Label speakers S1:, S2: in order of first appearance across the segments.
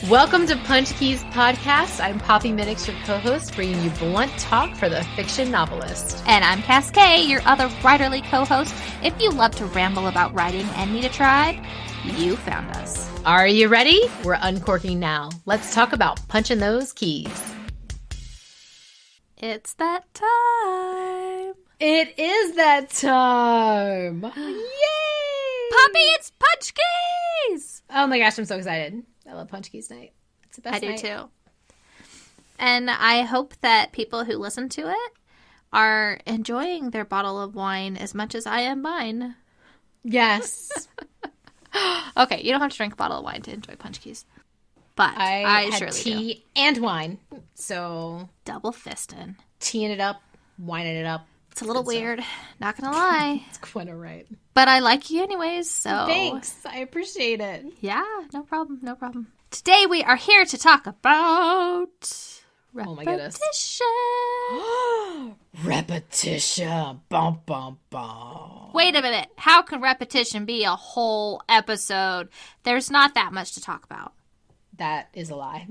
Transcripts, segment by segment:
S1: Welcome to Punch Keys Podcast. I'm Poppy Minix, your co-host, bringing you blunt talk for the fiction novelist.
S2: And I'm Cascade, your other writerly co-host. If you love to ramble about writing and need a tribe, you found us.
S1: Are you ready? We're uncorking now. Let's talk about punching those keys.
S2: It's that time.
S1: It is that time. Yay!
S2: Poppy, it's Punch Keys!
S1: Oh my gosh, I'm so excited. I love Punch Keys Night. It's the best night.
S2: I do too. And I hope that people who listen to it are enjoying their bottle of wine as much as I am mine.
S1: Yes.
S2: Okay, you don't have to drink a bottle of wine to enjoy Punch Keys. But I
S1: had
S2: surely
S1: tea
S2: do.
S1: and wine. So
S2: Double fisting.
S1: teeing it up, wining it up.
S2: It's a little weird, not gonna lie.
S1: It's quite all right.
S2: But I like you anyways, so...
S1: Thanks. I appreciate it.
S2: Yeah, no problem, no problem. Today we are here to talk about... repetition.
S1: Oh my goodness. Repetition. Bum, bum, bum.
S2: Wait a minute. How can repetition be a whole episode? There's not that much to talk about.
S1: That is a lie.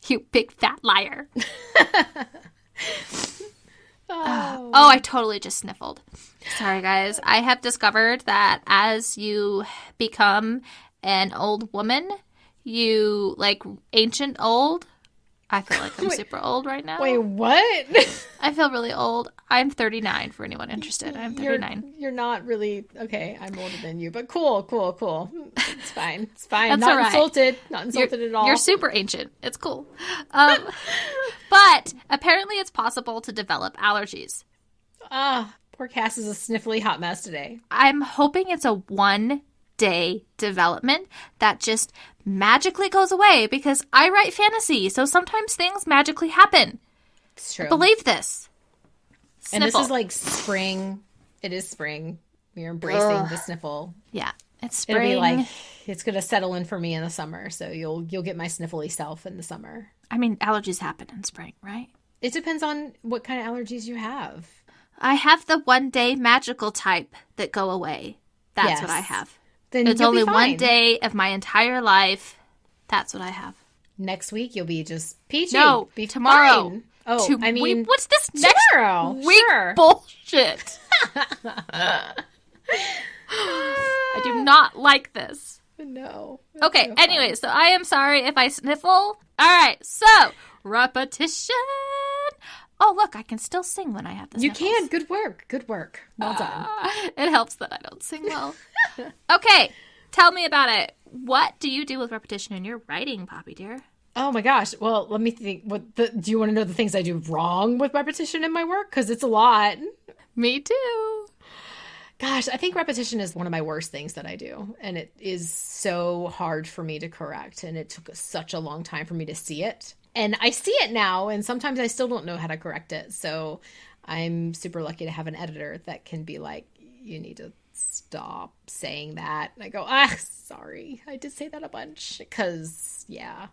S2: You big fat liar.
S1: Oh.
S2: I totally just sniffled. Sorry, guys. I have discovered that as you become an old woman, you, like, ancient old. I feel like I'm super old right now.
S1: Wait, what?
S2: I feel really old. I'm 39 for anyone interested. I'm 39.
S1: You're not really... Okay, I'm older than you, but cool. It's fine. It's fine.
S2: That's
S1: Not
S2: all right.
S1: insulted. Not insulted at all.
S2: You're super ancient. It's cool. But apparently it's possible to develop allergies.
S1: Poor Cass is a sniffly hot mess today.
S2: I'm hoping it's a one-day development that just magically goes away because I write fantasy, so sometimes things magically happen.
S1: It's true.
S2: Believe this.
S1: And this
S2: Sniffle.
S1: is like spring. It is spring. We are embracing the sniffle.
S2: Yeah, it's
S1: It'll
S2: spring.
S1: be like, it's going to settle in for me in the summer, so you'll get my sniffly self in the summer.
S2: I mean, allergies happen in spring, right?
S1: It depends on what kind of allergies you have.
S2: I have the one-day magical type that go away. That's what I
S1: Yes.
S2: have.
S1: Then
S2: It's
S1: you'll
S2: only
S1: be
S2: one
S1: fine.
S2: day of my entire life. That's what I have.
S1: Next week, you'll be just peachy.
S2: No,
S1: be
S2: tomorrow.
S1: fine. Oh, I mean,
S2: what's this next
S1: tomorrow.
S2: week
S1: Sure.
S2: bullshit? I do not like this.
S1: No.
S2: Okay,
S1: so
S2: anyway, so I am sorry if I sniffle. All right, so repetition. Oh, look, I can still sing when I have the
S1: You
S2: sniffles.
S1: can. Good work. Good work. Well done.
S2: It helps that I don't sing well. Okay, tell me about it. What do you do with repetition in your writing, Poppy dear?
S1: Oh my gosh. Well, let me think. Do you want to know the things I do wrong with repetition in my work? Because it's a lot.
S2: Me too.
S1: Gosh, I think repetition is one of my worst things that I do. And it is so hard for me to correct. And it took such a long time for me to see it. And I see it now, and sometimes I still don't know how to correct it. So I'm super lucky to have an editor that can be like, you need to stop saying that. And I go, sorry. I did say that a bunch. Because, yeah.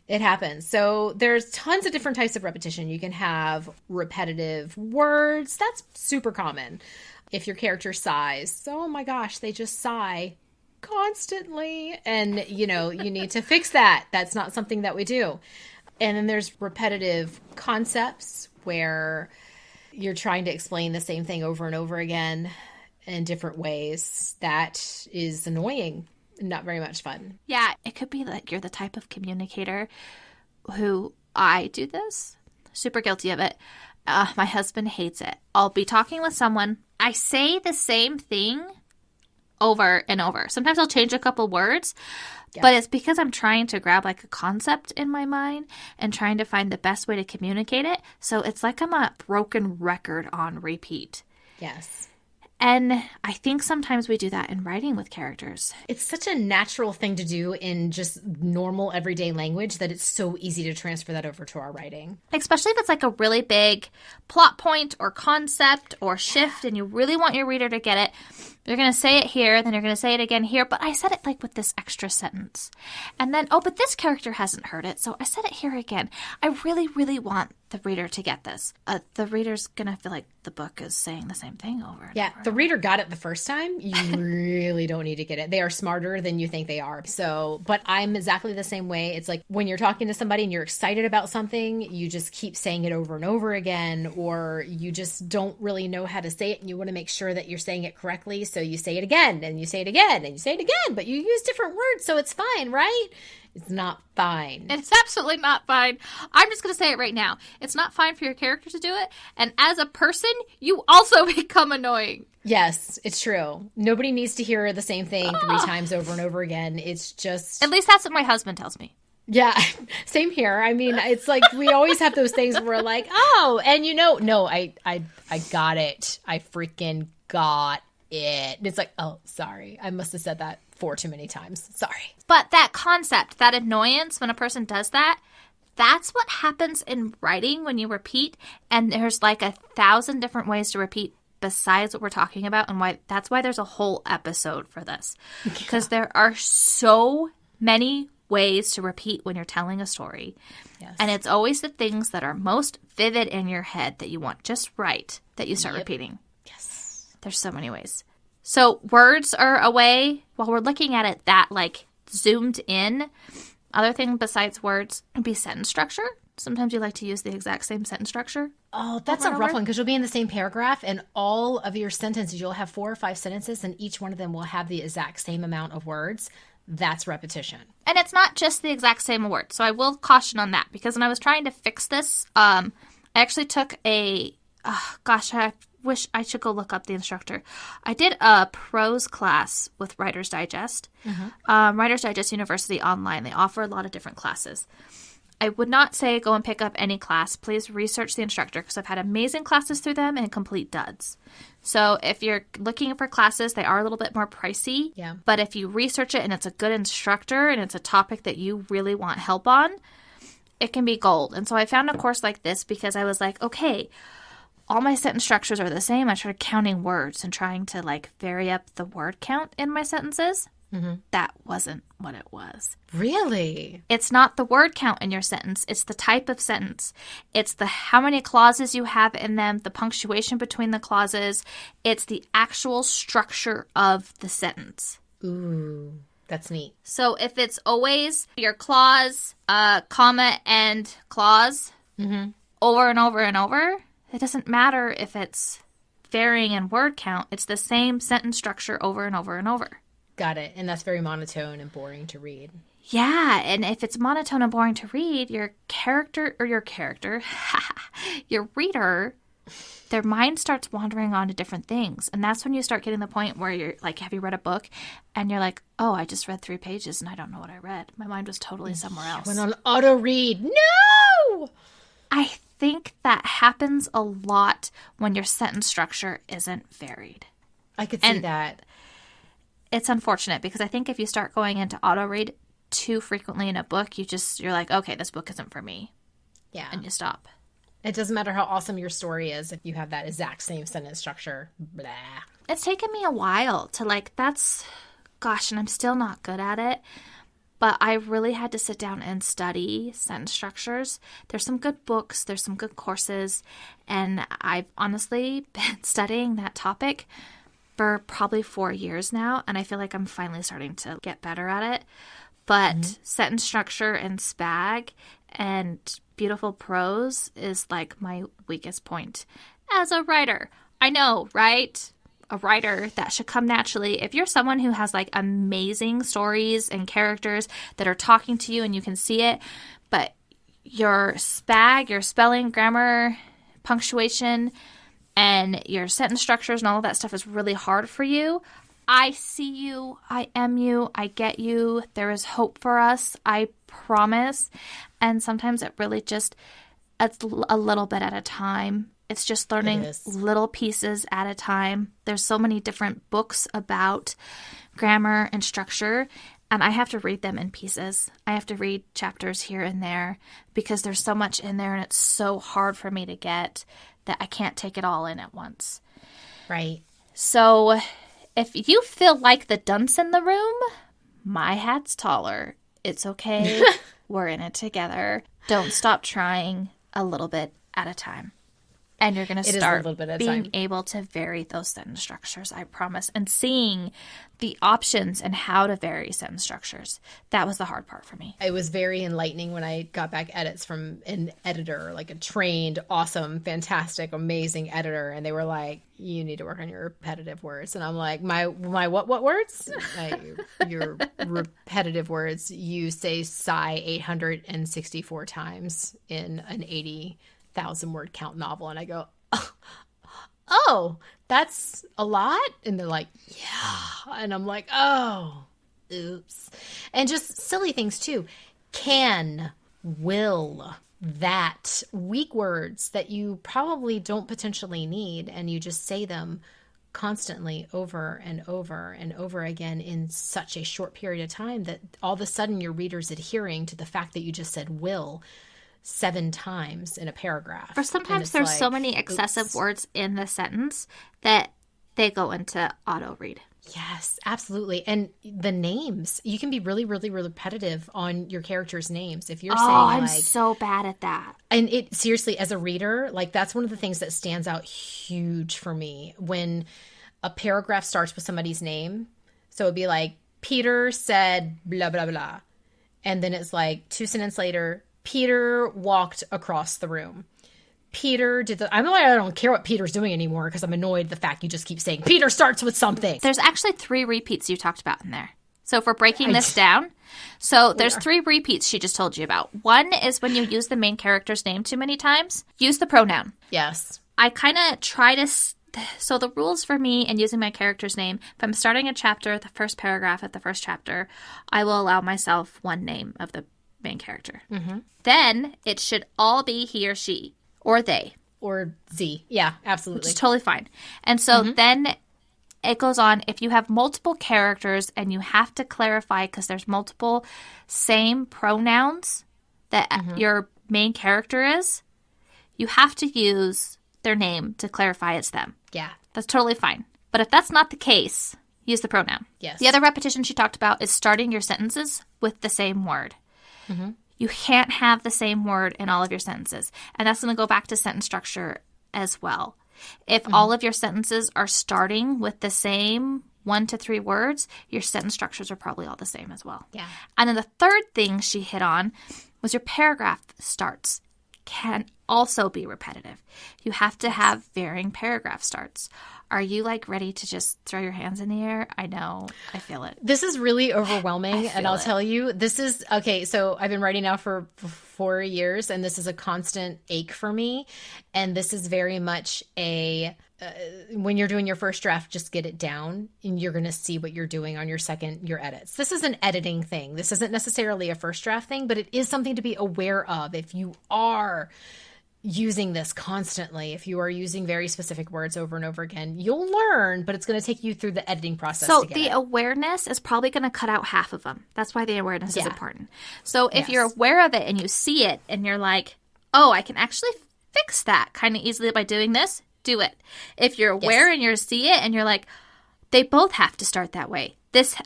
S1: It happens. So there's tons of different types of repetition. You can have repetitive words. That's super common. If your character sighs, oh my gosh, they just sigh constantly. And, you need to fix that. That's not something that we do. And then there's repetitive concepts where you're trying to explain the same thing over and over again in different ways. That is annoying. Not very much fun.
S2: Yeah, it could be like you're the type of communicator who I do this. Super guilty of it. My husband hates it. I'll be talking with someone. I say the same thing over and over. Sometimes I'll change a couple words, but it's because I'm trying to grab like a concept in my mind and trying to find the best way to communicate it. So it's like I'm a broken record on repeat.
S1: Yes.
S2: And I think sometimes we do that in writing with characters.
S1: It's such a natural thing to do in just normal everyday language that it's so easy to transfer that over to our writing.
S2: Especially if it's like a really big plot point or concept or shift and you really want your reader to get it. You're going to say it here, then you're going to say it again here. But I said it like with this extra sentence. And then, but this character hasn't heard it, so I said it here again. I really, really want the reader to get this. The reader's going to feel like the book is saying the same thing over and over.
S1: The reader got it the first time. You really don't need to get it. They are smarter than you think they are. So, but I'm exactly the same way. It's like when you're talking to somebody and you're excited about something, you just keep saying it over and over again, or you just don't really know how to say it and you want to make sure that you're saying it correctly. So you say it again and you say it again and you say it again, but you use different words. So it's fine, right? It's not fine.
S2: It's absolutely not fine. I'm just going to say it right now. It's not fine for your character to do it. And as a person, you also become annoying.
S1: Yes, it's true. Nobody needs to hear the same thing 3 times over and over again. It's just...
S2: At least that's what my husband tells me.
S1: Yeah, same here. I mean, it's like we always have those things where we're like, oh, and no, I got it. I freaking got it. And it's like, oh, sorry. I must have said that 4 too many times. Sorry.
S2: But that concept, that annoyance when a person does that, that's what happens in writing when you repeat. And there's like 1,000 different ways to repeat besides what we're talking about. And that's why there's a whole episode for this. Because there are so many ways to repeat when you're telling a story.
S1: Yes.
S2: And it's always the things that are most vivid in your head that you want just right that you start repeating.
S1: Yes.
S2: There's so many ways. So words are a way, while we're looking at it that like zoomed in, other thing besides words would be sentence structure. Sometimes you like to use the exact same sentence structure.
S1: Oh, that's a rough one because you'll be in the same paragraph and all of your sentences, you'll have 4 or 5 sentences and each one of them will have the exact same amount of words. That's repetition.
S2: And it's not just the exact same word. So I will caution on that because when I was trying to fix this, I actually took I wish I should go look up the instructor. I did a prose class with Writer's Digest. Writer's Digest University online. They offer a lot of different classes. I would not say go and pick up any class. Please research the instructor because I've had amazing classes through them and complete duds. So if you're looking for classes, they are a little bit more pricey.
S1: Yeah.
S2: But if you research it and it's a good instructor and it's a topic that you really want help on, it can be gold. And so I found a course like this because I was like, okay, all my sentence structures are the same. I started counting words and trying to like vary up the word count in my sentences. That wasn't what it was.
S1: Really?
S2: It's not the word count in your sentence. It's the type of sentence. It's the how many clauses you have in them, the punctuation between the clauses. It's the actual structure of the sentence.
S1: Ooh, that's neat.
S2: So if it's always your clause, comma, and clause over and over and over, it doesn't matter if it's varying in word count. It's the same sentence structure over and over and over.
S1: Got it. And that's very monotone and boring to read.
S2: Yeah, and if it's monotone and boring to read, your reader, their mind starts wandering on to different things. And that's when you start getting the point where you're like, have you read a book? And you're like, oh, I just read 3 pages and I don't know what I read. My mind was totally somewhere else.
S1: Went on auto read. No!
S2: I think that happens a lot when your sentence structure isn't varied.
S1: I could see that.
S2: It's unfortunate because I think if you start going into auto read too frequently in a book, you're like, okay, this book isn't for me.
S1: Yeah.
S2: And you stop.
S1: It doesn't matter how awesome your story is if you have that exact same sentence structure. Blah.
S2: It's taken me a while to and I'm still not good at it. But I really had to sit down and study sentence structures. There's some good books. There's some good courses. And I've honestly been studying that topic for probably 4 years now, and I feel like I'm finally starting to get better at it. But sentence structure and spag and beautiful prose is like my weakest point as a writer. I know, right? A writer, that should come naturally. If you're someone who has like amazing stories and characters that are talking to you and you can see it, but your spag, your spelling, grammar, punctuation, and your sentence structures and all of that stuff is really hard for you, I see you. I am you. I get you. There is hope for us. I promise. And sometimes it really just, it's a little bit at a time. It's just learning little pieces at a time. There's so many different books about grammar and structure, and I have to read them in pieces. I have to read chapters here and there because there's so much in there and it's so hard for me to get that I can't take it all in at once.
S1: Right.
S2: So if you feel like the dunce in the room, my hat's taller. It's okay. We're in it together. Don't stop trying a little bit at a time. And you're going to
S1: It is a
S2: start
S1: little bit at a
S2: being
S1: time.
S2: able to vary those sentence structures, I promise. And seeing the options and how to vary sentence structures. That was the hard part for me.
S1: It was very enlightening when I got back edits from an editor, like a trained, awesome, fantastic, amazing editor. And they were like, you need to work on your repetitive words. And I'm like, my what words? Your repetitive words. You say sigh 864 times in an 80,000 word count novel. And I go, oh, that's a lot? And they're like, yeah. And I'm like, oh, oops. And just silly things too. Can, will, that, weak words that you probably don't potentially need, and you just say them constantly over and over and over again in such a short period of time that all of a sudden your reader's adhering to the fact that you just said will 7 times in a paragraph.
S2: Or sometimes there's like, so many excessive words in the sentence that they go into auto read.
S1: Yes, absolutely. And the names, you can be really, really, really repetitive on your characters' names. If you're saying
S2: I'm
S1: like,
S2: so bad at that.
S1: And it seriously, as a reader, like that's one of the things that stands out huge for me when a paragraph starts with somebody's name. So it'd be like, Peter said blah, blah, blah. And then it's like 2 sentences later, Peter walked across the room. Peter did the... I don't care what Peter's doing anymore because I'm annoyed the fact you just keep saying, Peter starts with something.
S2: There's actually 3 repeats you talked about in there. So if we're breaking this down, so there's 3 repeats she just told you about. One is when you use the main character's name too many times, use the pronoun.
S1: Yes.
S2: I kind of try to... So the rules for me in using my character's name, if I'm starting a chapter, the first paragraph at the first chapter, I will allow myself one name of the main character. Mm-hmm. Then it should all be he or she or they.
S1: Or Z. Yeah, absolutely.
S2: Which is totally fine. And so then it goes on. If you have multiple characters and you have to clarify because there's multiple same pronouns that your main character is, you have to use their name to clarify it's them.
S1: Yeah.
S2: That's totally fine. But if that's not the case, use the pronoun.
S1: Yes.
S2: The other repetition she talked about is starting your sentences with the same word. Mm-hmm. You can't have the same word in all of your sentences. And that's going to go back to sentence structure as well. If all of your sentences are starting with the same 1 to 3 words, your sentence structures are probably all the same as well.
S1: Yeah.
S2: And then the third thing she hit on was your paragraph starts can also be repetitive. You have to have varying paragraph starts. Are you like ready to just throw your hands in the air? I know. I feel it.
S1: This is really overwhelming. And I'll tell you, this is, okay, so I've been writing now for 4 years, and this is a constant ache for me. And this is very much when you're doing your first draft, just get it down and you're going to see what you're doing on your edits. This is an editing thing. This isn't necessarily a first draft thing, but it is something to be aware of if you are using this constantly. If you are using very specific words over and over again, you'll learn, but it's going to take you through the editing process.
S2: So
S1: to get
S2: the
S1: it.
S2: awareness is probably going to cut out half of them. That's why the awareness is important. So if you're aware of it and you see it and you're like, oh, I can actually fix that kind of easily by doing this, do it. If you're aware and you see it and you're like, they both have to start that way.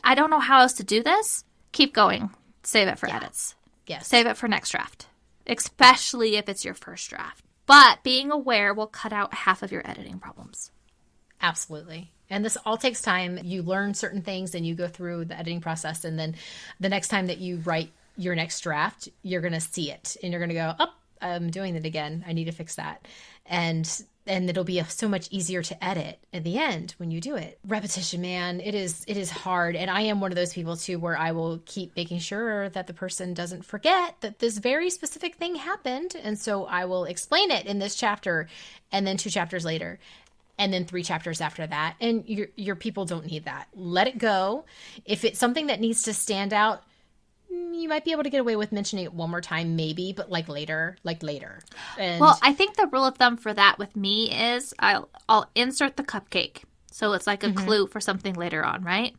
S2: I don't know how else to do this. Keep going. Save it for edits.
S1: Yes.
S2: Save it for next draft. Especially if it's your first draft. But being aware will cut out half of your editing problems.
S1: Absolutely. And this all takes time. You learn certain things and you go through the editing process. And then the next time that you write your next draft, you're going to see it. And you're going to go, oh, I'm doing it again. I need to fix that. And it'll be so much easier to edit at the end when you do it. Repetition, man, it is hard. And I am one of those people too, where I will keep making sure that the person doesn't forget that this very specific thing happened. And so I will explain it in this chapter, and then 2 chapters later, and then 3 chapters after that. And your people don't need that. Let it go. If it's something that needs to stand out, you might be able to get away with mentioning it one more time, maybe, but later. And
S2: well, I think the rule of thumb for that with me is I'll insert the cupcake. So it's like a clue for something later on, right?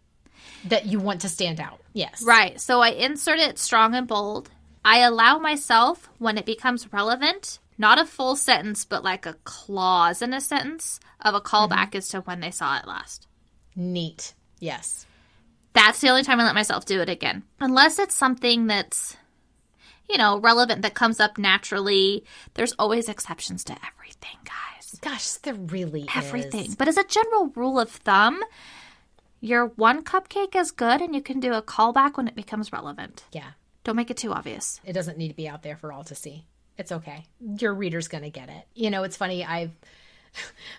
S1: That you want to stand out. Yes.
S2: Right. So I insert it strong and bold. I allow myself, when it becomes relevant, not a full sentence, but like a clause in a sentence of a callback as to when they saw it last.
S1: Neat. Yes.
S2: That's the only time I let myself do it again. Unless it's something that's, relevant that comes up naturally. There's always exceptions to everything, guys.
S1: Gosh, there really
S2: Everything.
S1: is.
S2: But as a general rule of thumb, your one cupcake is good, and you can do a callback when it becomes relevant.
S1: Yeah.
S2: Don't make it too obvious.
S1: It doesn't need to be out there for all to see. It's okay. Your reader's going to get it. It's funny.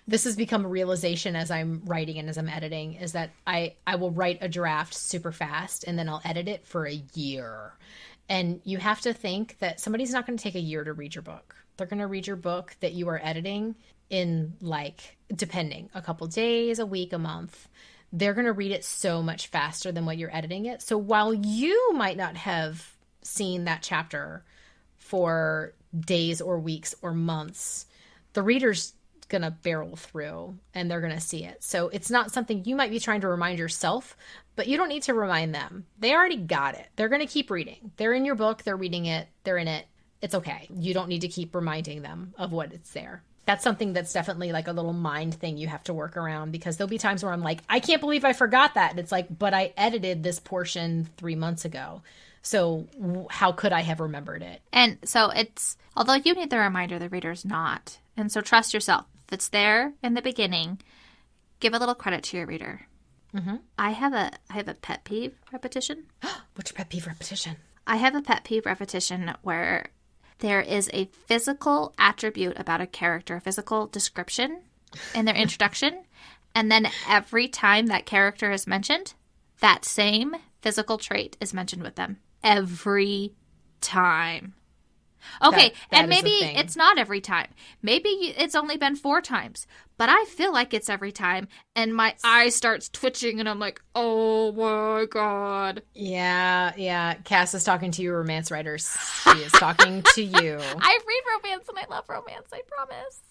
S1: This has become a realization as I'm writing and as I'm editing, is that I will write a draft super fast and then I'll edit it for a year. And you have to think that somebody's not going to take a year to read your book. They're going to read your book that you are editing in, depending, a couple days, a week, a month. They're going to read it so much faster than what you're editing it. So while you might not have seen that chapter for days or weeks or months, the reader's going to barrel through and they're going to see it. So it's not something you might be trying to remind yourself, but you don't need to remind them. They already got it. They're going to keep reading. They're in your book. They're reading it. They're in it. It's okay. You don't need to keep reminding them of what it's there. That's something that's definitely a little mind thing you have to work around, because there'll be times where I'm like, I can't believe I forgot that. And it's like, but I edited this portion 3 months ago. So how could I have remembered it?
S2: And so although you need the reminder, the reader's not. And so trust yourself. If it's there in the beginning, give a little credit to your reader.
S1: Mm-hmm.
S2: I have a pet peeve repetition.
S1: What's your pet peeve repetition?
S2: I have a pet peeve repetition where there is a physical attribute about a character, a physical description in their introduction. And then every time that character is mentioned, that same physical trait is mentioned with them. Every time. Okay,
S1: that
S2: and
S1: is
S2: maybe
S1: the thing.
S2: it's not every time. Maybe it's only been 4 times. But I feel like it's every time. And my eye starts twitching and I'm like, oh my God.
S1: Yeah. Cass is talking to you, romance writers. She is talking to you.
S2: I read romance and I love romance, I promise.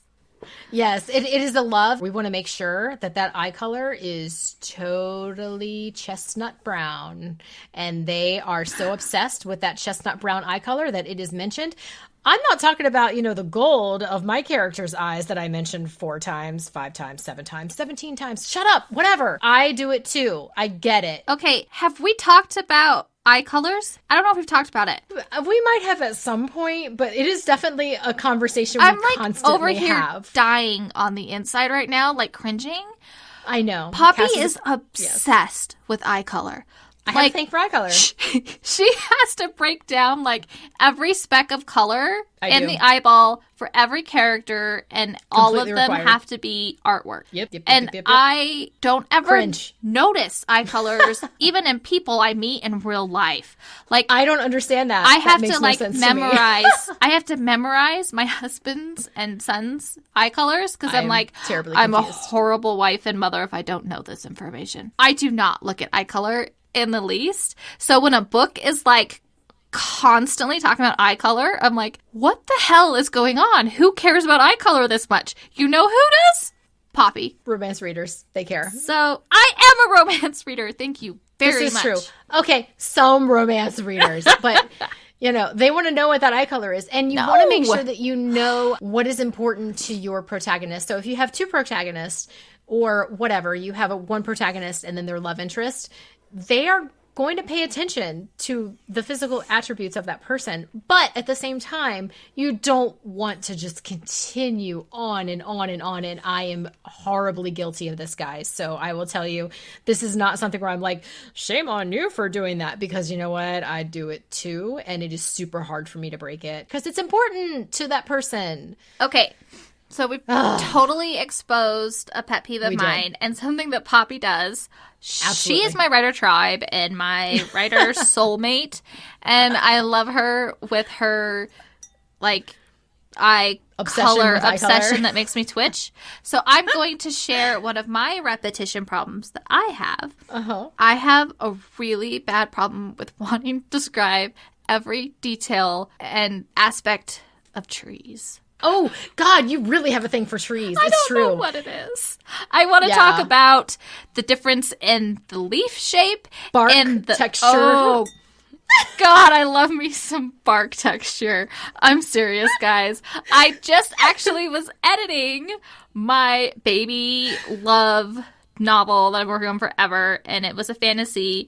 S1: Yes, it is a love. We want to make sure that eye color is totally chestnut brown. And they are so obsessed with that chestnut brown eye color that it is mentioned. I'm not talking about, the gold of my character's eyes that I mentioned 4 times, 5 times, 7 times, 17 times. Shut up, whatever. I do it too. I get it.
S2: Okay, have we talked about eye colors? I don't know if we've talked about it.
S1: We might have at some point, but it is definitely a conversation we constantly
S2: over here
S1: have.
S2: Dying on the inside right now, cringing.
S1: I know.
S2: Poppy is obsessed with eye color.
S1: I have a thing for eye color.
S2: She has to break down every speck of color in the eyeball for every character, and all of them
S1: required.
S2: have to be artwork.
S1: Yep.
S2: And I don't ever
S1: Cringe.
S2: notice eye colors, even in people I meet in real life.
S1: I don't understand that.
S2: I have
S1: that
S2: to
S1: makes no sense
S2: memorize. I have to memorize my husband's and son's eye colors because I'm
S1: terribly
S2: I'm a
S1: confused.
S2: horrible wife and mother if I don't know this information. I do not look at eye color in the least. So when a book is constantly talking about eye color, I'm like, what the hell is going on? Who cares about eye color this much? You know who does? Poppy.
S1: Romance readers, they care.
S2: So I am a romance reader. Thank you very much.
S1: This is true. Okay, some romance readers, but they want to know what that eye color is. And you want to make sure that you know what is important to your protagonist. So if you have 2 protagonists or whatever, you have one protagonist and then their love interest, they are going to pay attention to the physical attributes of that person. But at the same time, you don't want to just continue on and on and on. And I am horribly guilty of this, guys. So I will tell you, this is not something where I'm like, shame on you for doing that. Because you know what? I do it too. And it is super hard for me to break it because it's important to that person.
S2: Okay. So we've totally exposed a pet peeve of mine and something that Poppy does.
S1: Absolutely.
S2: She is my writer tribe and my writer soulmate. And I love her with her, eye color obsession that makes me twitch. So I'm going to share one of my repetition problems that I have.
S1: Uh-huh.
S2: I have a really bad problem with wanting to describe every detail and aspect of trees.
S1: Oh, God, you really have a thing for trees. It's true.
S2: I don't know what it is. I want to talk about the difference in the leaf shape.
S1: Bark
S2: and the
S1: texture.
S2: Oh, God, I love me some bark texture. I'm serious, guys. I just actually was editing my baby love novel that I'm working on forever, and it was a fantasy.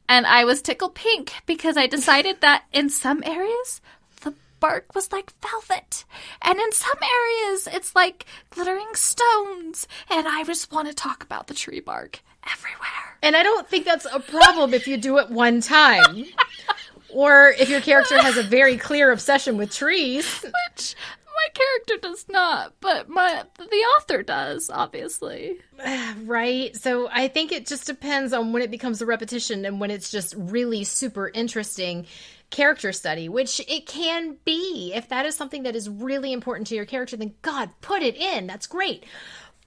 S2: And I was tickled pink because I decided that in some areas, the bark was like velvet. And in some areas, it's like glittering stones. And I just want to talk about the tree bark everywhere.
S1: And I don't think that's a problem if you do it one time. Or if your character has a very clear obsession with trees.
S2: Which my character does not, but the author does, obviously.
S1: Right? So I think it just depends on when it becomes a repetition and when it's just really super interesting character study, which it can be. If that is something that is really important to your character, then God, put it in. That's great.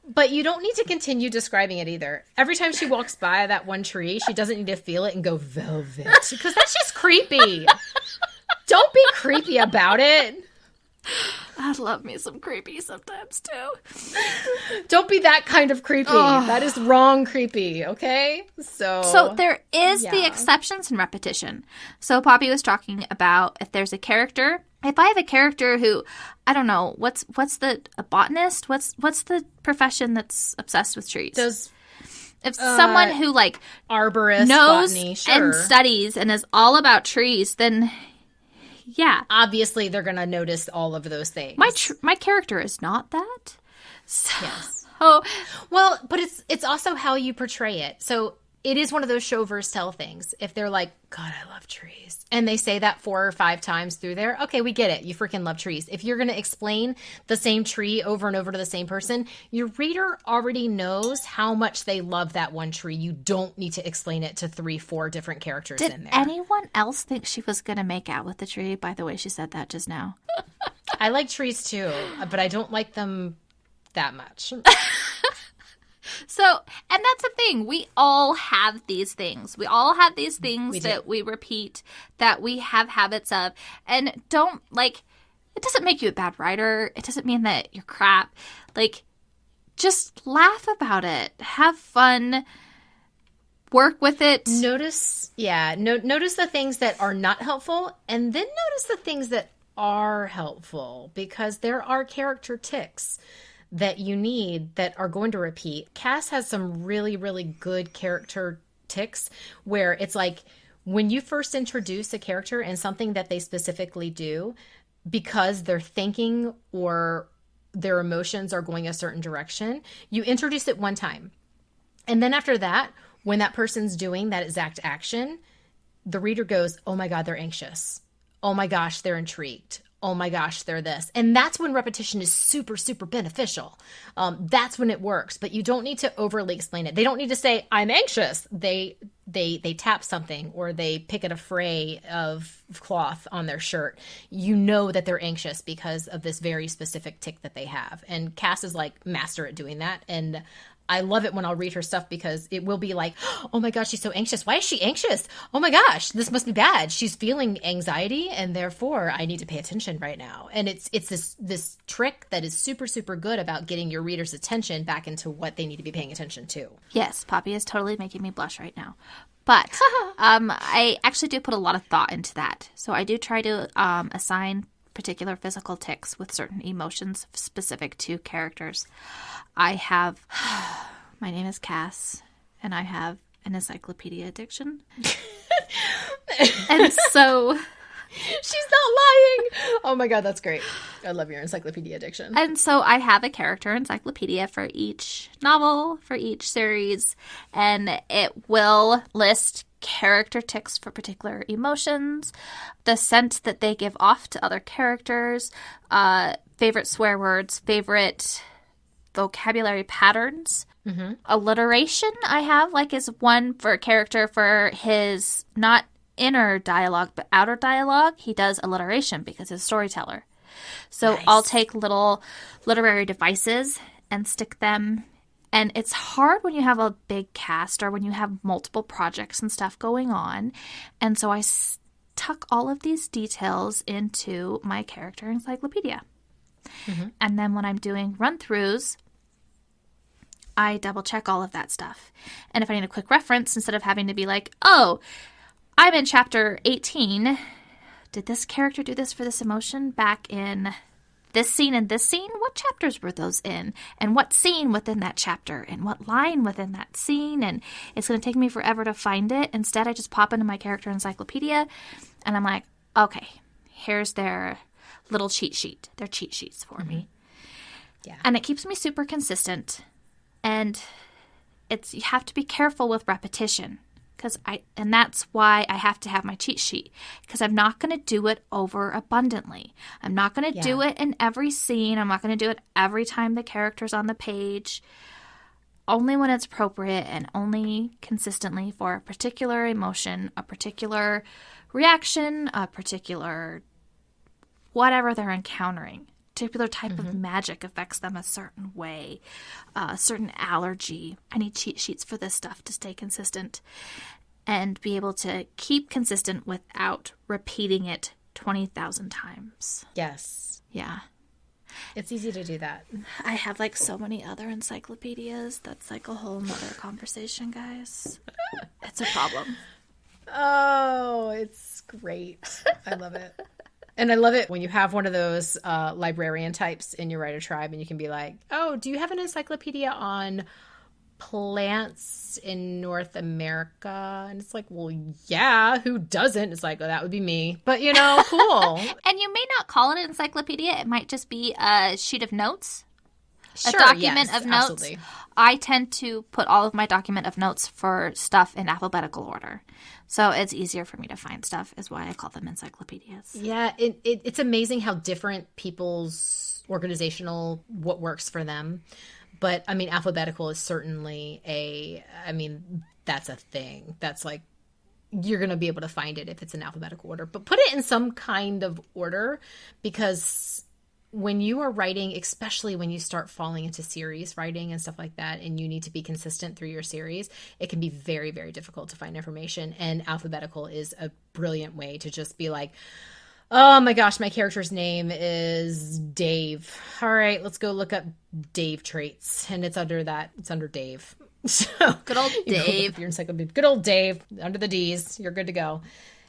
S1: But you don't need to continue describing it either. Every time she walks by that one tree, she doesn't need to feel it and go velvet. Because that's just creepy. Don't be creepy about it.
S2: I'd love me some creepy sometimes, too.
S1: Don't be that kind of creepy. Oh. That is wrong creepy, okay?
S2: So there is the exceptions in repetition. So Poppy was talking about if there's a character... If I have a character who, I don't know, what's a botanist? What's the profession that's obsessed with trees? If someone who like
S1: arborist
S2: knows
S1: botany, sure.
S2: and studies and is all about trees, then yeah,
S1: obviously they're gonna notice all of those things.
S2: My character is not that. So,
S1: yes.
S2: Oh,
S1: well, but it's also how you portray it. So it is one of those show versus tell things. If they're like, God, I love trees, and they say that 4 or 5 times through there, okay, we get it. You freaking love trees. If you're going to explain the same tree over and over to the same person, your reader already knows how much they love that one tree. You don't need to explain it to 3, 4 different characters in there.
S2: Did anyone else think she was going to make out with the tree, by the way she said that just now?
S1: I like trees too, but I don't like them that much.
S2: So, and that's the thing. We all have these things. We all have these things that we repeat, that we have habits of. And don't, like, it doesn't make you a bad writer. It doesn't mean that you're crap. Like, just laugh about it. Have fun. Work with it.
S1: Notice the things that are not helpful, and then notice the things that are helpful, because there are character tics that you need that are going to repeat. Cass has some really, really good character tics where it's like when you first introduce a character and something that they specifically do because they're thinking or their emotions are going a certain direction, you introduce it one time. And then after that, when that person's doing that exact action, the reader goes, oh my God, they're anxious. Oh my gosh, they're intrigued. Oh my gosh, they're this. And that's when repetition is super, super beneficial. That's when it works, but you don't need to overly explain it. They don't need to say, I'm anxious. They tap something or they pick at a fray of cloth on their shirt. You know that they're anxious because of this very specific tic that they have. And Cass is like master at doing that. And I love it when I'll read her stuff because it will be like, oh my gosh, she's so anxious. Why is she anxious? Oh my gosh, this must be bad. She's feeling anxiety and therefore I need to pay attention right now. And it's this trick that is super, super good about getting your reader's attention back into what they need to be paying attention to.
S2: Yes, Poppy is totally making me blush right now. But I actually do put a lot of thought into that. So I do try to assign particular physical tics with certain emotions specific to characters. I have, my name is Cass, and I have an encyclopedia addiction. And so...
S1: She's not lying! Oh my God, that's great. I love your encyclopedia addiction.
S2: And so I have a character encyclopedia for each novel, for each series, and it will list character tics for particular emotions, the scent that they give off to other characters, favorite swear words, favorite vocabulary patterns. Mm-hmm. Alliteration I have is one for a character for his not inner dialogue but outer dialogue. He does alliteration because he's a storyteller. So nice. I'll take little literary devices and stick them. And it's hard when you have a big cast or when you have multiple projects and stuff going on. And so I tuck all of these details into my character encyclopedia. Mm-hmm. And then when I'm doing run-throughs, I double check all of that stuff. And if I need a quick reference, instead of having to be like, oh, I'm in chapter 18. Did this character do this for this emotion back in this scene and this scene, what chapters were those in? And what scene within that chapter? And what line within that scene? And it's going to take me forever to find it. Instead, I just pop into my character encyclopedia and I'm like, okay, here's their little cheat sheet. Their cheat sheets for me.
S1: Yeah.
S2: And it keeps me super consistent. And you have to be careful with repetition. And that's why I have to have my cheat sheet, because I'm not going to do it over abundantly. I'm not going to do it in every scene. I'm not going to do it every time the character's on the page. Only when it's appropriate and only consistently for a particular emotion, a particular reaction, a particular whatever they're encountering. Particular type of magic affects them a certain way, a certain allergy. I need cheat sheets for this stuff to stay consistent and be able to keep consistent without repeating it 20,000 times.
S1: Yes.
S2: Yeah.
S1: It's easy to do that.
S2: I have like so many other encyclopedias. That's like a whole nother conversation, guys. It's a problem.
S1: Oh, it's great. I love it. And I love it when you have one of those librarian types in your writer tribe and you can be like, oh, do you have an encyclopedia on plants in North America? And it's like, well, yeah, who doesn't? It's like, oh, that would be me. But, cool.
S2: And you may not call it an encyclopedia. It might just be a sheet of notes.
S1: Sure,
S2: a document of notes.
S1: Absolutely.
S2: I tend to put all of my document of notes for stuff in alphabetical order. So it's easier for me to find stuff, is why I call them encyclopedias.
S1: Yeah, it's amazing how different people's what works for them. But, alphabetical is certainly that's a thing. That's like, you're going to be able to find it if it's in alphabetical order. But put it in some kind of order, because when you are writing, especially when you start falling into series writing and stuff like that, and you need to be consistent through your series, it can be very, very difficult to find information. And alphabetical is a brilliant way to just be like, oh my gosh, my character's name is Dave. All right, let's go look up Dave traits. And it's under Dave. So
S2: good old Dave.
S1: Your encyclopedia. Good old Dave, under the D's. You're good to go.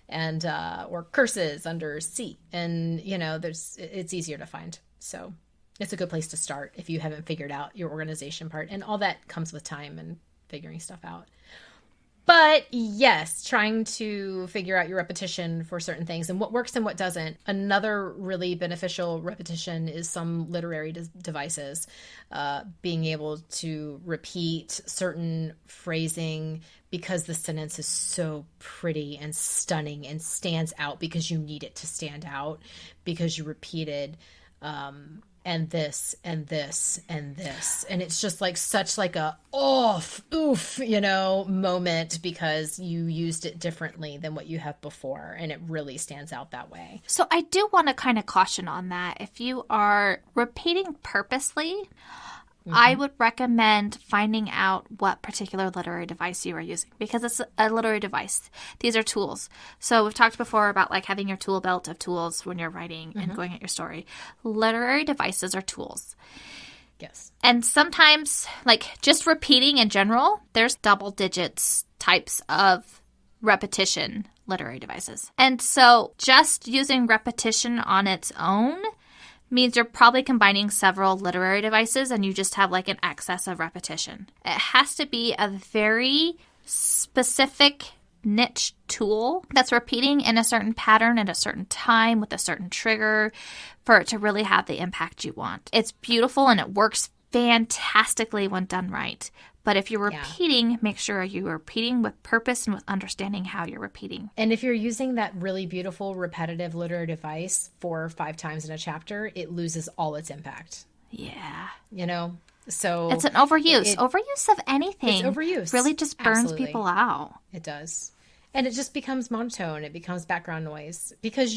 S1: And or curses under C, and it's easier to find. So it's a good place to start if you haven't figured out your organization part, and all that comes with time and figuring stuff out. But yes, trying to figure out your repetition for certain things and what works and what doesn't. Another really beneficial repetition is some literary devices, being able to repeat certain phrasing because the sentence is so pretty and stunning and stands out because you need it to stand out, because you repeated and this, and this, and this. And it's just like such like a oof, moment, because you used it differently than what you have before. And it really stands out that way.
S2: So I do want to kind of caution on that. If you are repeating purposely, I would recommend finding out what particular literary device you are using, because it's a literary device. These are tools. So we've talked before about like having your tool belt of tools when you're writing and going at your story. Literary devices are tools.
S1: Yes.
S2: And sometimes, like just repeating in general, there's double digits types of repetition literary devices. And so just using repetition on its own means you're probably combining several literary devices and you just have like an excess of repetition. It has to be a very specific niche tool that's repeating in a certain pattern at a certain time with a certain trigger for it to really have the impact you want. It's beautiful and it works fantastically when done right. But if you're repeating, make sure you're repeating with purpose and with understanding how you're repeating.
S1: And if you're using that really beautiful repetitive literary device 4 or 5 times in a chapter, it loses all its impact.
S2: Yeah.
S1: So
S2: it's an overuse. Overuse of anything.
S1: It's overuse.
S2: Really just burns
S1: Absolutely.
S2: People out.
S1: It does. And it just becomes monotone. It becomes background noise. Because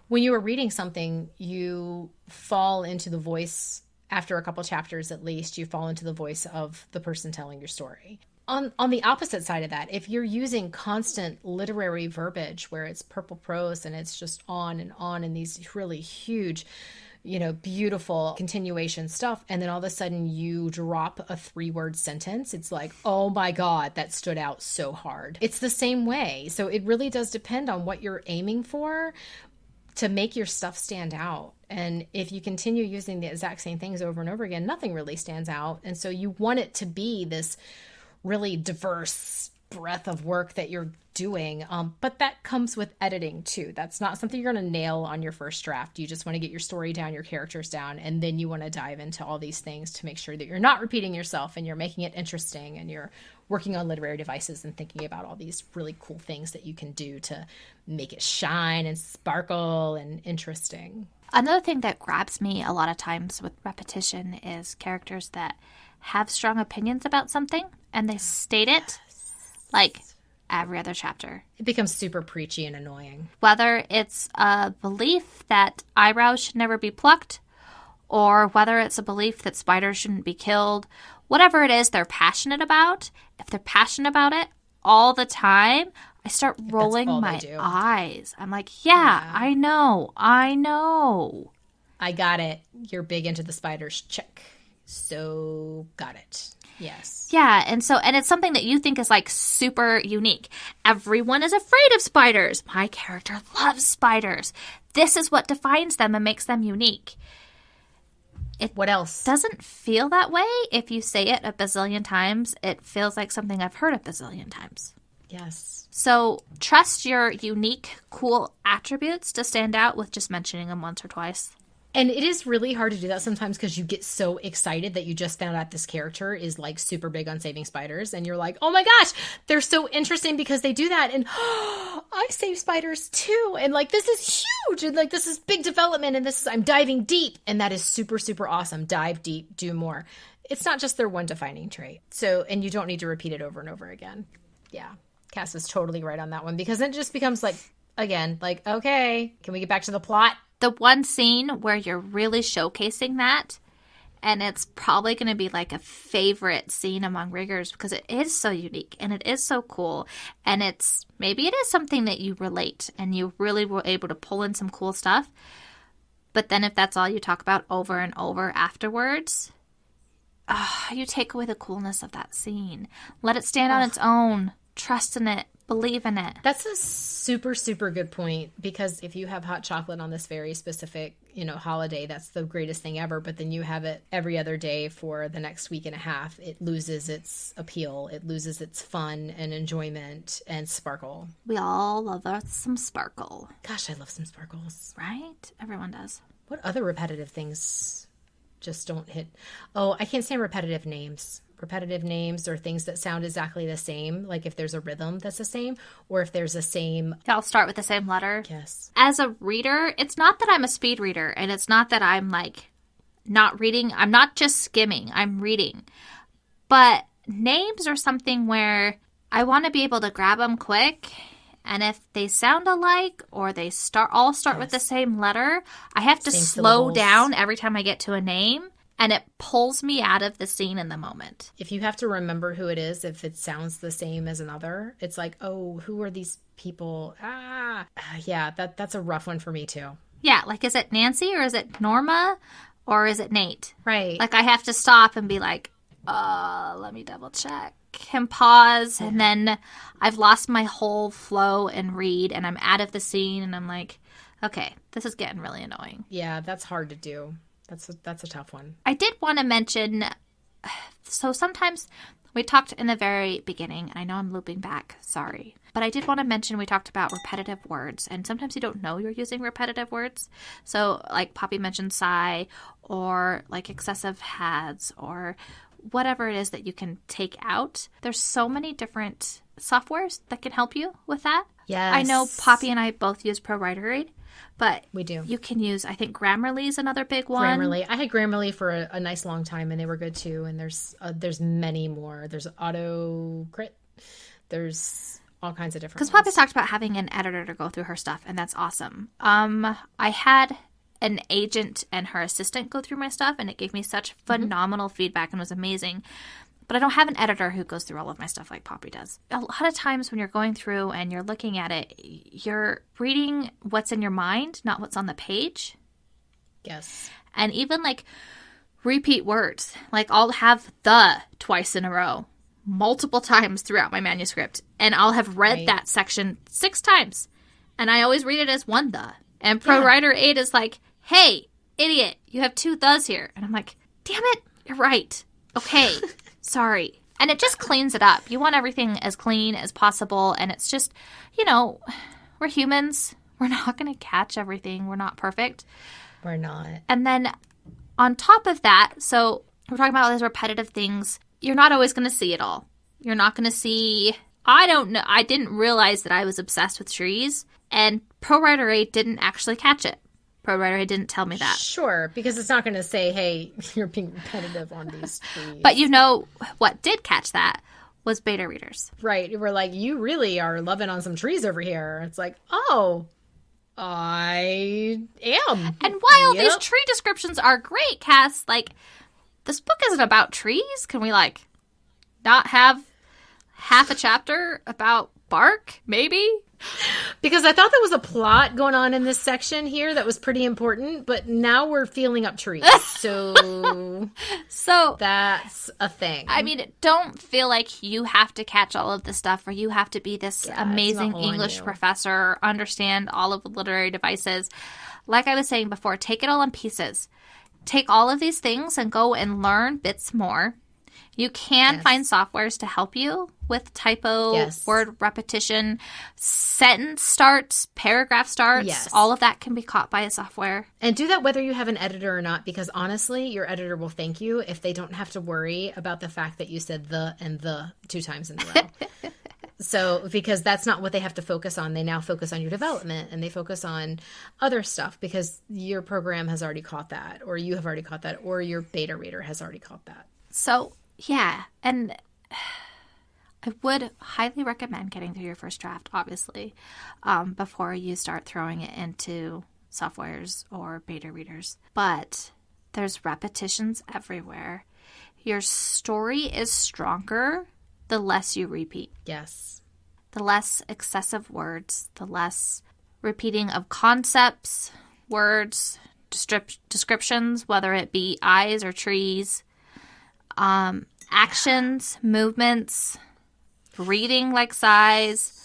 S1: when you are reading something, you fall into the voice. After a couple chapters, at least, you fall into the voice of the person telling your story. On the opposite side of that, if you're using constant literary verbiage where it's purple prose and it's just on and these really huge, beautiful continuation stuff, and then all of a sudden you drop a 3-word sentence, it's like, oh my God, that stood out so hard. It's the same way. So it really does depend on what you're aiming for to make your stuff stand out. And if you continue using the exact same things over and over again, nothing really stands out. And so you want it to be this really diverse breadth of work that you're doing. But that comes with editing too. That's not something you're going to nail on your first draft. You just want to get your story down, your characters down, and then you want to dive into all these things to make sure that you're not repeating yourself and you're making it interesting and you're working on literary devices and thinking about all these really cool things that you can do to make it shine and sparkle and interesting.
S2: Another thing that grabs me a lot of times with repetition is characters that have strong opinions about something and they state it like every other chapter.
S1: It becomes super preachy and annoying.
S2: Whether it's a belief that eyebrows should never be plucked, or whether it's a belief that spiders shouldn't be killed, whatever it is they're passionate about, if they're passionate about it all the time, I start rolling my eyes. I'm like, yeah, I know.
S1: I got it. You're big into the spiders. Check. So got it. Yes.
S2: Yeah, and it's something that you think is like super unique. Everyone is afraid of spiders. My character loves spiders. This is what defines them and makes them unique.
S1: What else?
S2: Doesn't feel that way if you say it a bazillion times. It feels like something I've heard a bazillion times.
S1: Yes.
S2: So trust your unique, cool attributes to stand out with just mentioning them once or twice.
S1: And it is really hard to do that sometimes because you get so excited that you just found out this character is like super big on saving spiders. And you're like, oh my gosh, they're so interesting because they do that. And I save spiders too. And like, this is huge. And like, this is big development. And I'm diving deep. And that is super, super awesome. Dive deep, do more. It's not just their one defining trait. So, and you don't need to repeat it over and over again. Yeah. Cass is totally right on that one because it just becomes like, again, like, okay, can we get back to the plot?
S2: The one scene where you're really showcasing that, and it's probably going to be like a favorite scene among riggers because it is so unique and it is so cool. And maybe it is something that you relate and you really were able to pull in some cool stuff. But then if that's all you talk about over and over afterwards, you take away the coolness of that scene. Let it stand on its own. Trust in it. Believe in it.
S1: That's a super, super good point because if you have hot chocolate on this very specific, holiday, that's the greatest thing ever. But then you have it every other day for the next week and a half. It loses its appeal. It loses its fun and enjoyment and sparkle.
S2: We all love some sparkle.
S1: Gosh, I love some sparkles.
S2: Right? Everyone does.
S1: What other repetitive things just don't hit? Oh, I can't stand repetitive names. Repetitive names or things that sound exactly the same, like if there's a rhythm that's the same or if there's the same.
S2: I'll start with the same letter.
S1: Yes.
S2: As a reader, it's not that I'm a speed reader and it's not that I'm like not reading. I'm not just skimming. I'm reading. But names are something where I want to be able to grab them quick. And if they sound alike or they all start with the same letter, I have to slow down every time I get to a name. And it pulls me out of the scene in the moment.
S1: If you have to remember who it is, if it sounds the same as another, it's like, oh, who are these people? Yeah, that's a rough one for me too.
S2: Yeah, like is it Nancy or is it Norma or is it Nate?
S1: Right.
S2: Like I have to stop and be like, let me double check and pause. And then I've lost my whole flow and read and I'm out of the scene and I'm like, okay, this is getting really annoying.
S1: Yeah, that's hard to do. That's a tough one.
S2: I did want to mention, so sometimes we talked in the very beginning, and I know I'm looping back, sorry. But I did want to mention we talked about repetitive words, and sometimes you don't know you're using repetitive words. So like Poppy mentioned sigh, or like excessive has, or whatever it is that you can take out. There's so many different softwares that can help you with that.
S1: Yes.
S2: I know Poppy and I both use ProWriter8. But
S1: we do.
S2: You can use, I think Grammarly is another big one.
S1: Grammarly. I had Grammarly for a nice long time, and they were good too. And there's many more. There's AutoCrit. There's all kinds of different
S2: Because
S1: ones.
S2: Poppy's talked about having an editor to go through her stuff, and that's awesome. I had an agent and her assistant go through my stuff, and it gave me such phenomenal feedback and was amazing. But I don't have an editor who goes through all of my stuff like Poppy does. A lot of times when you're going through and you're looking at it, you're reading what's in your mind, not what's on the page.
S1: Yes.
S2: And even like repeat words. Like I'll have the twice in a row, multiple times throughout my manuscript. And I'll have read that section 6 times. And I always read it as one the. And ProWriter8 is like, hey, idiot. You have 2 thes here. And I'm like, damn it. You're right. Okay. Sorry. And it just cleans it up. You want everything as clean as possible. And it's just, we're humans. We're not going to catch everything. We're not perfect.
S1: We're not.
S2: And then on top of that, so we're talking about all these repetitive things. You're not always going to see it all. You're not going to see, I don't know. I didn't realize that I was obsessed with trees. And Pro Writer A didn't actually catch it. Pro Writer A didn't tell me that.
S1: Sure, because it's not going to say, hey, you're being repetitive on these trees.
S2: But what did catch that was beta readers.
S1: Right. We're like, you really are loving on some trees over here. It's like, oh, I am.
S2: And while these tree descriptions are great, Cass, like, this book isn't about trees. Can we, like, not have half a chapter about bark, maybe?
S1: Because I thought there was a plot going on in this section here that was pretty important, but now we're feeling up trees. So that's a thing.
S2: I mean, don't feel like you have to catch all of this stuff or you have to be this amazing English professor, understand all of the literary devices. Like I was saying before, take it all in pieces. Take all of these things and go and learn bits more. You can find softwares to help you with typo, word repetition, sentence starts, paragraph starts.
S1: Yes.
S2: All of that can be caught by a software.
S1: And do that whether you have an editor or not, because honestly, your editor will thank you if they don't have to worry about the fact that you said the and the 2 times in a row. So, because that's not what they have to focus on. They now focus on your development and they focus on other stuff because your program has already caught that, or you have already caught that, or your beta reader has already caught that.
S2: So, yeah, and I would highly recommend getting through your first draft, obviously, before you start throwing it into softwares or beta readers. But there's repetitions everywhere. Your story is stronger the less you repeat.
S1: Yes.
S2: The less excessive words, the less repeating of concepts, words, descriptions, whether it be eyes or trees, actions, movements, reading like size.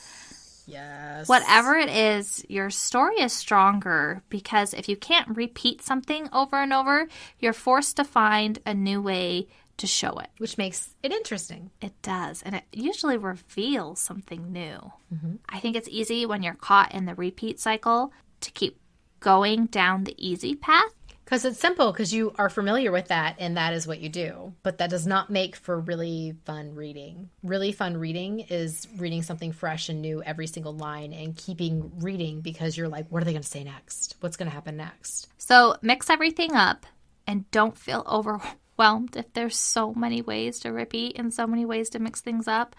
S1: Yes.
S2: Whatever it is, your story is stronger because if you can't repeat something over and over, you're forced to find a new way to show it.
S1: Which makes it interesting.
S2: It does. And it usually reveals something new. Mm-hmm. I think it's easy when you're caught in the repeat cycle to keep going down the easy path.
S1: Because it's simple, because you are familiar with that, and that is what you do. But that does not make for really fun reading. Really fun reading is reading something fresh and new every single line and keeping reading because you're like, what are they going to say next? What's going to happen next?
S2: So mix everything up and don't feel overwhelmed if there's so many ways to repeat and so many ways to mix things up.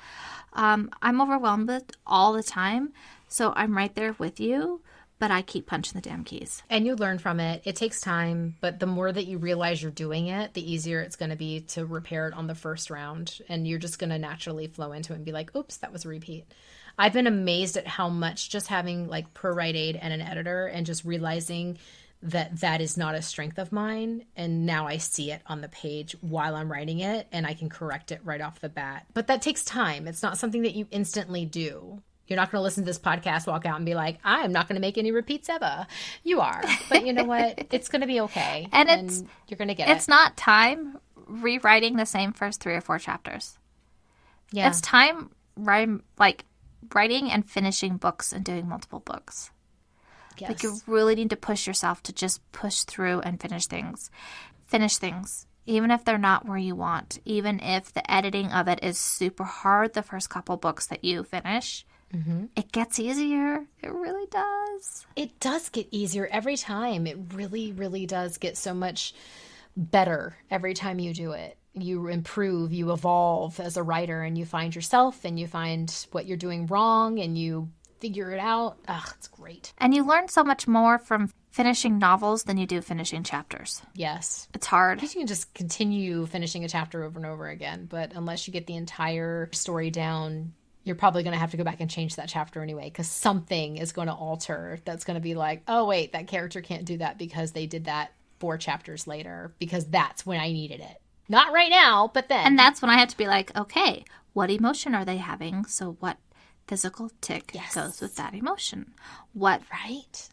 S2: I'm overwhelmed with all the time, so I'm right there with you. But I keep punching the damn keys.
S1: And you learn from it. It takes time, but the more that you realize you're doing it, the easier it's going to be to repair it on the first round. And you're just going to naturally flow into it and be like, oops, that was a repeat. I've been amazed at how much just having like Pro Write Aid and an editor and just realizing that that is not a strength of mine. And now I see it on the page while I'm writing it and I can correct it right off the bat. But that takes time. It's not something that you instantly do. You're not going to listen to this podcast, walk out and be like, I'm not going to make any repeats ever. You are. But you know what? It's going to be okay.
S2: And
S1: you're going to get it.
S2: It's not time rewriting the same first 3 or 4 chapters.
S1: Yeah.
S2: It's time writing and finishing books and doing multiple books.
S1: Yes.
S2: Like you really need to push yourself to just push through and finish things. Finish things. Even if they're not where you want. Even if the editing of it is super hard the first couple books that you finish. Mm-hmm. It gets easier. It really does.
S1: It does get easier every time. It really, really does get so much better every time you do it. You improve, you evolve as a writer, and you find yourself, and you find what you're doing wrong, and you figure it out. Ugh, it's great.
S2: And you learn so much more from finishing novels than you do finishing chapters.
S1: Yes.
S2: It's hard.
S1: Because you can just continue finishing a chapter over and over again, but unless you get the entire story down, you're probably going to have to go back and change that chapter anyway, because something is going to alter that's going to be like, oh, wait, that character can't do that because they did that 4 chapters later, because that's when I needed it. Not right now, but then.
S2: And that's when I have to be like, okay, what emotion are they having? So what physical tic goes with that emotion? What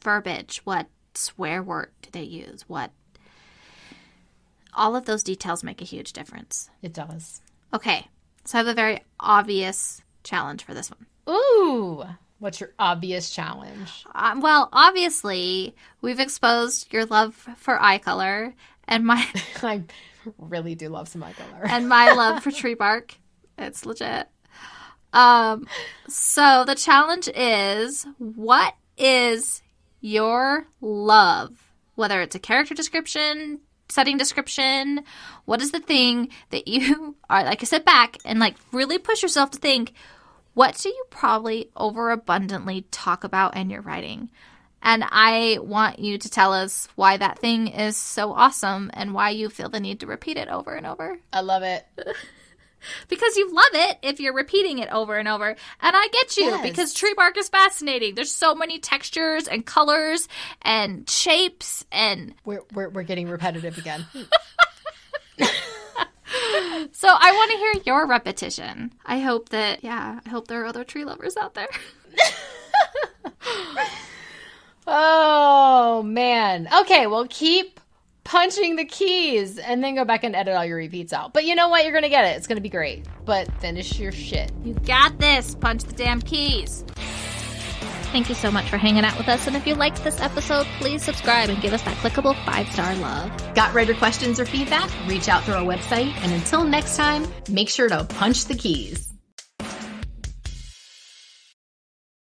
S2: verbiage, what swear word do they use? What all of those details make a huge difference.
S1: It does.
S2: Okay, so I have a very obvious challenge for this one.
S1: Ooh, what's your obvious challenge?
S2: Well, obviously, we've exposed your love for eye color and my
S1: I really do love some eye color.
S2: and my love for tree bark. It's legit. So the challenge is, what is your love? Whether it's a character description, setting description, what is the thing that you are like, sit back and like really push yourself to think, what do you probably overabundantly talk about in your writing? And I want you to tell us why that thing is so awesome and why you feel the need to repeat it over and over.
S1: I love it.
S2: Because you love it if you're repeating it over and over. And I get you, because tree bark is fascinating. There's so many textures and colors and shapes and...
S1: We're getting repetitive again.
S2: So I want to hear your repetition. I hope there are other tree lovers out there.
S1: Oh, man. Okay, well, keep punching the keys and then go back and edit all your repeats out. But you know what? You're going to get it. It's going to be great. But finish your shit.
S2: You got this. Punch the damn keys. Thank you so much for hanging out with us. And if you liked this episode, please subscribe and give us that clickable 5-star love.
S1: Got writer questions or feedback? Reach out through our website. And until next time, make sure to punch the keys.